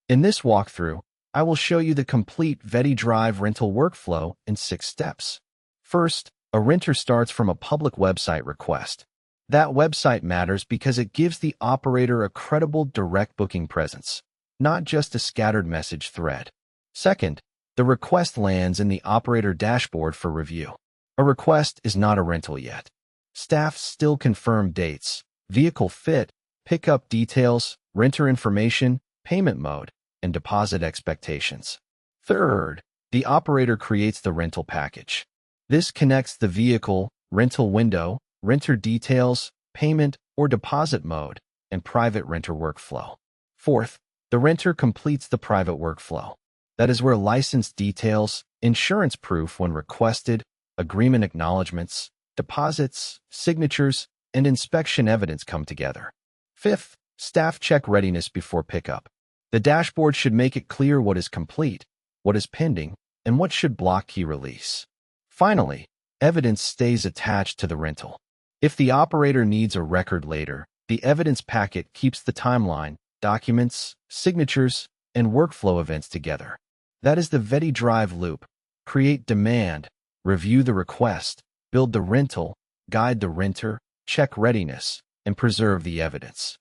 In this walkthrough, I will show you the complete VettyDrive rental workflow in 6 steps. First, a renter starts from a public website request. That website matters because it gives the operator a credible direct booking presence, not just a scattered message thread. Second, the request lands in the operator dashboard for review. A request is not a rental yet. Staff still confirm dates, vehicle fit, pickup details, renter information, payment mode, and deposit expectations. Third, the operator creates the rental package. This connects the vehicle, rental window, renter details, payment or deposit mode, and private renter workflow. Fourth, the renter completes the private workflow. That is where license details, insurance proof when requested, agreement acknowledgments, deposits, signatures, and inspection evidence come together. Fifth, staff check readiness before pickup. The dashboard should make it clear what is complete, what is pending, and what should block key release. Finally, evidence stays attached to the rental. If the operator needs a record later, the evidence packet keeps the timeline, documents, signatures, and workflow events together. That is the VettyDrive loop. Create demand, review the request, build the rental, guide the renter, check readiness, and preserve the evidence.